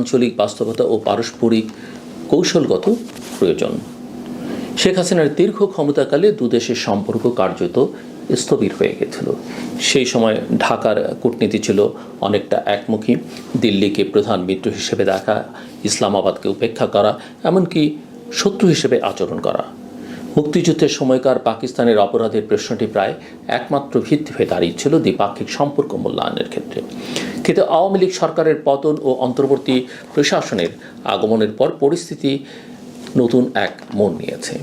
আঞ্চলিক বাস্তবতা ও পারস্পরিক কৌশলগত প্রয়োজন। শেখ হাসিনার দীর্ঘ ক্ষমতাকালে দুদেশের সম্পর্ক কার্যত স্থবির হয়ে গেছিল। সেই সময় ঢাকার কূটনীতি ছিল অনেকটা একমুখী। দিল্লিকে প্রধান মিত্র হিসেবে দেখা, ইসলামাবাদকে উপেক্ষা করা, এমনকি শত্রু হিসেবে আচরণ করা। মুক্তিযুদ্ধের সময়কার পাকিস্তানের অপরাধের প্রশ্নটি প্রায় একমাত্র ভিত্তি হয়ে দাঁড়িয়েছিল দ্বিপাক্ষিক সম্পর্ক মূল্যায়নের ক্ষেত্রে। কিন্তু আওয়ামী লীগ সরকারের পতন ও অন্তর্বর্তী প্রশাসনের আগমনের পর পরিস্থিতি নতুন এক মোড় নিয়েছে।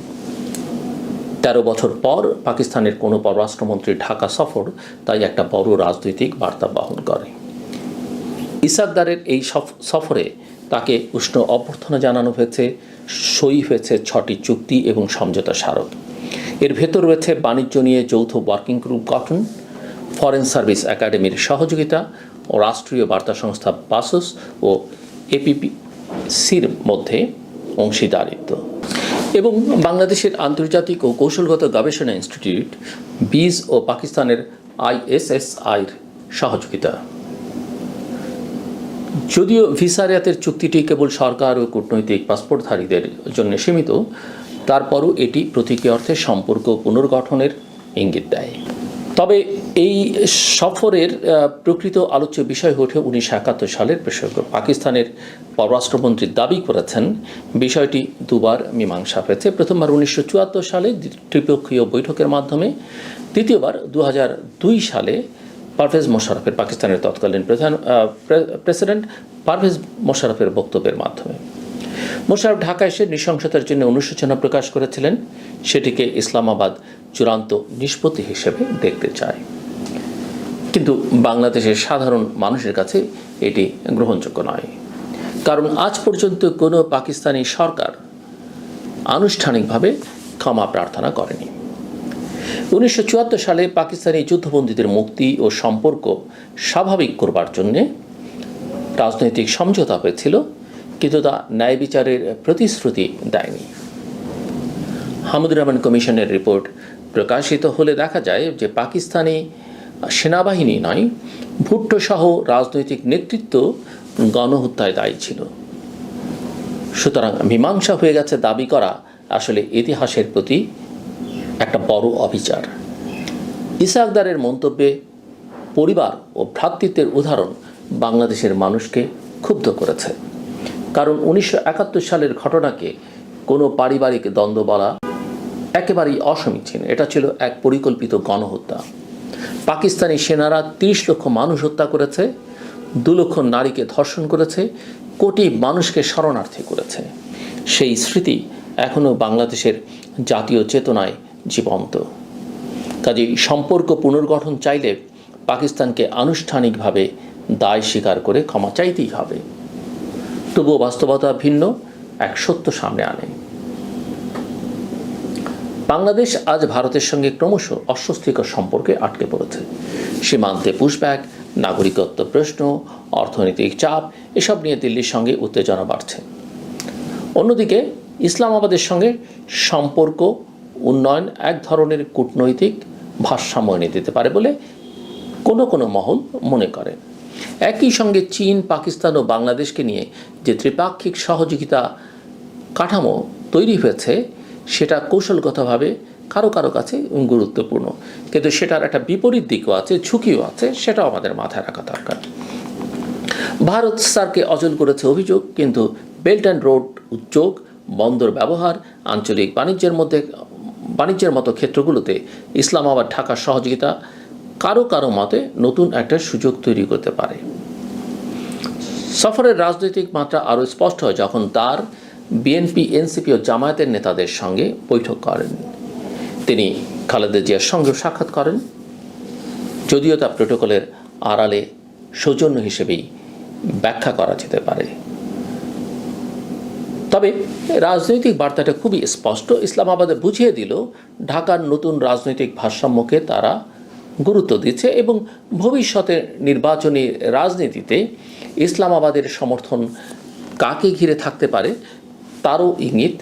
১৩ বছর পর পাকিস্তানের কোনো পররাষ্ট্রমন্ত্রীর ঢাকা সফর তাই একটা বড় রাজনৈতিক বার্তা বহন করে। ইসহাক দারের এই সফরে তাকে উষ্ণ অভ্যর্থনা জানানো হয়েছে। সই হয়েছে 6টি চুক্তি এবং সমঝোতা স্মারক। এর ভেতর রয়েছে বাণিজ্য নিয়ে যৌথ ওয়ার্কিং গ্রুপ গঠন, ফরেন সার্ভিস একাডেমির সহযোগিতা ও রাষ্ট্রীয় বার্তা সংস্থা বাসস ও এপিপিসির মধ্যে অংশীদারিত্ব, এবং বাংলাদেশের আন্তর্জাতিক ও কৌশলগত গবেষণা ইনস্টিটিউট বিজ ও পাকিস্তানের আইএসএসআইর সহযোগিতা। যদিও ভিসা রেয়াতের চুক্তিটি কেবল সরকার ও কূটনৈতিক পাসপোর্টধারীদের জন্য সীমিত, তারপরও এটি প্রতীকী অর্থে সম্পর্ক পুনর্গঠনের ইঙ্গিত দেয়। তবে এই সফরের প্রকৃত আলোচ্য বিষয় হয়ে ওঠে 1971 সালের প্রসঙ্গ। পাকিস্তানের পররাষ্ট্রমন্ত্রী দাবি করেছেন বিষয়টি দুবার মীমাংসা হয়েছে। প্রথমবার 1974 সালে ত্রিপক্ষীয় বৈঠকের মাধ্যমে, দ্বিতীয়বার 2002 সালে পারভেজ মোশাররফের, পাকিস্তানের তৎকালীন প্রেসিডেন্ট পারভেজ মোশাররফের বক্তব্যের মাধ্যমে। মোশাররফ ঢাকা এসে নৃশংসতার জন্য অনুশোচনা প্রকাশ করেছিলেন। সেটিকে ইসলামাবাদ চূড়ান্ত নিষ্পত্তি হিসেবে দেখতে চায়, কিন্তু বাংলাদেশের সাধারণ মানুষের কাছে এটি গ্রহণযোগ্য নয়। কারণ আজ পর্যন্ত কোনো পাকিস্তানি সরকার আনুষ্ঠানিকভাবে ক্ষমা প্রার্থনা করেনি। 1974 সালে পাকিস্তানি যুদ্ধবন্দীদের মুক্তি ও সম্পর্ক স্বাভাবিক করবার জন্যে রাজনৈতিক সমঝোতা হয়েছিল, কিন্তু তা ন্যায় বিচারের প্রতিশ্রুতি দেয়নি। হামিদুর রহমান কমিশনের রিপোর্ট প্রকাশিত হলে দেখা যায় যে পাকিস্তানি সেনাবাহিনী নয়, ভুট্টো সহ রাজনৈতিক নেতৃত্ব গণহত্যায় দায়ী ছিল। সুতরাং মীমাংসা হয়ে গেছে দাবি করা আসলে ইতিহাসের প্রতি একটা বড় অবিচার। ইসহাক দারের মন্তব্যে পরিবার ও ভ্রাতৃত্বের উদাহরণ বাংলাদেশের মানুষকে ক্ষুব্ধ করেছে। কারণ 1971 সালের ঘটনাকে কোনো পারিবারিক দ্বন্দ্ব বলা একেবারেই অসমীচীন। এটা ছিল এক পরিকল্পিত গণহত্যা। পাকিস্তানি সেনারা 30 লক্ষ মানুষ হত্যা করেছে, 2 লক্ষ নারীকে ধর্ষণ করেছে, কোটি মানুষকে শরণার্থী করেছে। সেই স্মৃতি এখনও বাংলাদেশের জাতীয় চেতনায় জীবন্ত। কাজেই সম্পর্ক পুনর্গঠন চাইলে পাকিস্তানকে আনুষ্ঠানিকভাবে দায় স্বীকার করে ক্ষমা চাইতেই হবে। তবুও বাস্তবতা ভিন্ন এক সত্য সামনে আনে। বাংলাদেশ আজ ভারতের সঙ্গে ক্রমশ অস্বস্তিকর সম্পর্কে আটকে পড়েছে। সীমান্তে পুশব্যাক, নাগরিকত্ব প্রশ্ন, অর্থনৈতিক চাপ, এসব নিয়ে দিল্লির সঙ্গে উত্তেজনা বাড়ছে। অন্যদিকে ইসলামাবাদের সঙ্গে সম্পর্ক উন্নয়ন এক ধরনের কূটনৈতিক ভারসাম্য এনে দিতে পারে বলে কোনো কোনো মহল মনে করে। একই সঙ্গে চীন, পাকিস্তান ও বাংলাদেশকে নিয়ে যে ত্রিপাক্ষিক সহযোগিতা কাঠামো তৈরি হয়েছে, সেটা কৌশলগতভাবে কারো কারো কাছে গুরুত্বপূর্ণ, কিন্তু সেটার একটা বিপরীত দিকও আছে, ঝুঁকিও আছে, সেটাও আমাদের মাথায় রাখা দরকার। ভারত সার্ককে অচল করেছে অভিযোগ, কিন্তু বেল্ট অ্যান্ড রোড উদ্যোগ, বন্দর ব্যবহার, আঞ্চলিক বাণিজ্যের মতো ক্ষেত্রগুলোতে ইসলামাবাদ ঢাকার সহযোগিতা কারো কারো মতে নতুন একটা সুযোগ তৈরি করতে পারে। সফরের রাজনৈতিক মাত্রা আরও স্পষ্ট হয় যখন তার বিএনপি, এনসিপি ও জামায়াতের নেতাদের সঙ্গে বৈঠক করেন। তিনি খালেদা জিয়ার সঙ্গে সাক্ষাৎ করেন, যদিও তা প্রোটোকলের আড়ালে সৌজন্য হিসেবেই ব্যাখ্যা করা যেতে পারে। তবে রাজনৈতিক বার্তাটা খুবই স্পষ্ট। ইসলামাবাদে বুঝিয়ে দিল ঢাকার নতুন রাজনৈতিক ভারসাম্যকে তারা গুরুত্ব দিচ্ছে এবং ভবিষ্যতে নির্বাচনী রাজনীতিতে ইসলামাবাদের সমর্থন কাকে ঘিরে থাকতে পারে তারও ইঙ্গিত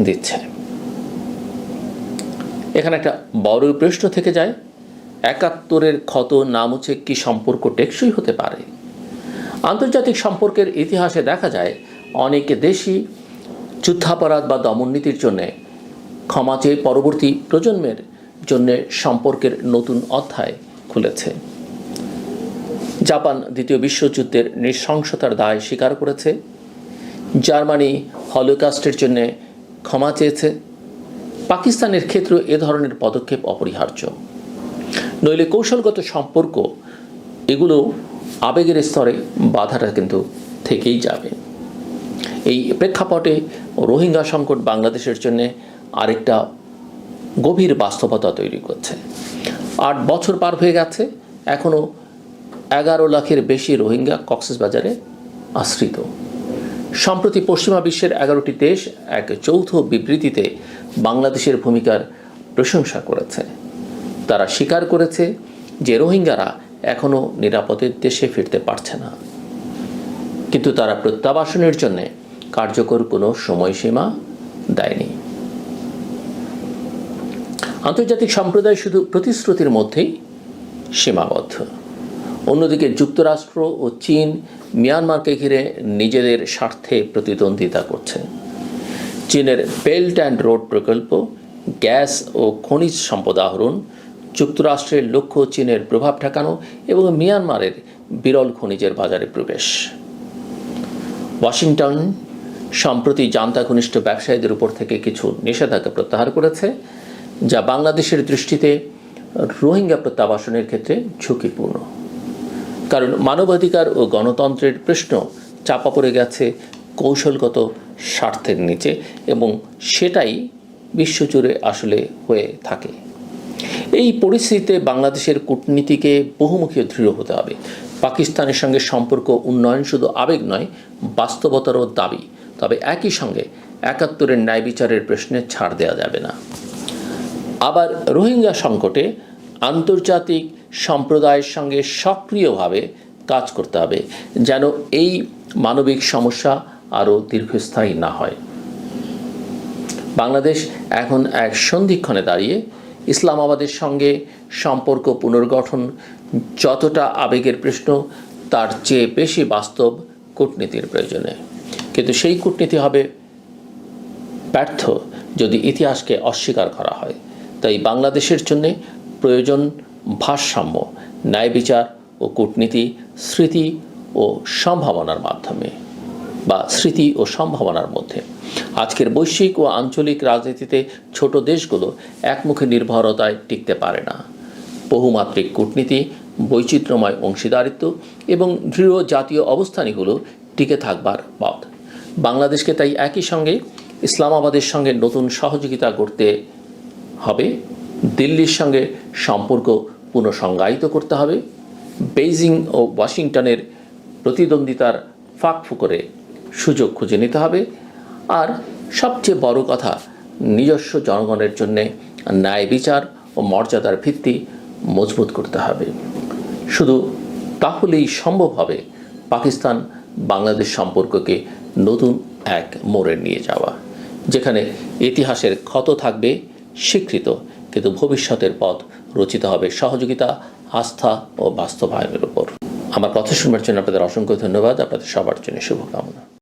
দিচ্ছে। এখানে একটা বড় প্রশ্ন থেকে যায়, 71-এর ক্ষত না মুছে কি সম্পর্ক টেকসই হতে পারে? আন্তর্জাতিক সম্পর্কের ইতিহাসে দেখা যায় অনেক দেশই যুদ্ধাপরাধ বা দমননীতির জন্য ক্ষমা চেয়ে পরবর্তী প্রজন্মের জন্য সম্পর্কের নতুন অধ্যায় খুলেছে। জাপান দ্বিতীয় বিশ্বযুদ্ধের নৃশংসতার দায় স্বীকার করেছে, জার্মানি হলোকস্টের জন্য ক্ষমা চেয়েছে। পাকিস্তানের ক্ষেত্রেও এ ধরনের পদক্ষেপ অপরিহার্য, নইলে কৌশলগত সম্পর্ক এগুলো আবেগের স্তরে বাধাটা কিন্তু থেকেই যাবে। এই প্রেক্ষাপটে রোহিঙ্গা সংকট বাংলাদেশের জন্য আরেকটা গভীর বাস্তবতা তৈরি করছে। 8 বছর পার হয়ে গেছে, এখনও 11 লাখের বেশি রোহিঙ্গা কক্সবাজারে আশ্রিত। সম্প্রতি পশ্চিমা বিশ্বের 11টি দেশ এক যৌথ বিবৃতিতে বাংলাদেশের ভূমিকার প্রশংসা করেছে। তারা স্বীকার করেছে যে রোহিঙ্গারা এখনও নিরাপদে দেশে ফিরতে পারছে না, কিন্তু তারা প্রত্যাবাসনের জন্য কার্যকর কোনো সময়সীমা দেয়নি। আন্তর্জাতিক সম্প্রদায় শুধু প্রতিশ্রুতির মধ্যেই সীমাবদ্ধ। অন্যদিকে যুক্তরাষ্ট্র ও চীন মিয়ানমারকে ঘিরে নিজেদের স্বার্থে প্রতিদ্বন্দ্বিতা করছে। চীনের বেল্ট অ্যান্ড রোড প্রকল্প, গ্যাস ও খনিজ সম্পদ আহরণ, যুক্তরাষ্ট্রের লক্ষ্য চীনের প্রভাব ঠেকানো এবং মিয়ানমারের বিরল খনিজের বাজারে প্রবেশ। ওয়াশিংটন সম্প্রতি জান্তা ঘনিষ্ঠ ব্যবসায়ীদের উপর থেকে কিছু নিষেধাজ্ঞা প্রত্যাহার করেছে, যা বাংলাদেশের দৃষ্টিতে রোহিঙ্গা প্রত্যাবাসনের ক্ষেত্রে ঝুঁকিপূর্ণ। কারণ মানবাধিকার ও গণতন্ত্রের প্রশ্ন চাপা পড়ে গেছে কৌশলগত স্বার্থের নিচে, এবং সেটাই বিশ্বজুড়ে আসলে হয়ে থাকে। এই পরিস্থিতিতে বাংলাদেশের কূটনীতিকে বহুমুখী দৃঢ় হতে হবে। পাকিস্তানের সঙ্গে সম্পর্ক উন্নয়ন শুধু আবেগ নয়, বাস্তবতারও দাবি। তবে একই সঙ্গে ৭১-এর ন্যায় বিচারের প্রশ্নে ছাড় দেওয়া যাবে না। আবার রোহিঙ্গা সংকটে আন্তর্জাতিক সম্প্রদায়ের সঙ্গে সক্রিয়ভাবে কাজ করতে হবে, যেন এই মানবিক সমস্যা আরও দীর্ঘস্থায়ী না হয়। বাংলাদেশ এখন এক সন্ধিক্ষণে দাঁড়িয়ে। ইসলামাবাদের সঙ্গে সম্পর্ক পুনর্গঠন যতটা আবেগের প্রশ্ন, তার চেয়ে বেশি বাস্তব কূটনীতির প্রয়োজনে। কিন্তু সেই কূটনীতি হবে ব্যর্থ যদি ইতিহাসকে অস্বীকার করা হয়। তাই বাংলাদেশের জন্য প্রয়োজন ভারসাম্য, ন্যায় বিচার ও কূটনীতি, স্মৃতি ও সম্ভাবনার মাধ্যমে বা স্মৃতি ও সম্ভাবনার মধ্যে। আজকের বৈশ্বিক ও আঞ্চলিক রাজনীতিতে ছোট দেশগুলো একমুখী নির্ভরতায় টিকতে পারে না। বহুমাত্রিক কূটনীতি, বৈচিত্র্যময় অংশীদারিত্ব এবং দৃঢ় জাতীয় অবস্থানই হলো টিকে থাকবার পথ। বাংলাদেশকে তাই একই সঙ্গে ইসলামাবাদের সঙ্গে নতুন সহযোগিতা করতে হবে, দিল্লির সঙ্গে সম্পর্ক পুনঃসংজ্ঞায়িত করতে হবে, বেইজিং ও ওয়াশিংটনের প্রতিদ্বন্দ্বিতার ফাঁকফোকরে সুযোগ খুঁজে নিতে হবে, আর সবচেয়ে বড় কথা, নিজস্ব জনগণের জন্যে ন্যায় বিচার ও মর্যাদার ভিত্তি মজবুত করতে হবে। শুধু তাহলেই সম্ভব হবে পাকিস্তান বাংলাদেশ সম্পর্ককে নতুন এক মোড়ে নিয়ে যাওয়া, যেখানে ইতিহাসের ক্ষত থাকবে স্বীকৃত, কিন্তু ভবিষ্যতের পথ রচিত হবে সহযোগিতা, আস্থা ও বাস্তবায়নের উপর। আমার কথা শুনবার জন্য আপনাদের অসংখ্য ধন্যবাদ। আপনাদের সবার জন্য শুভকামনা।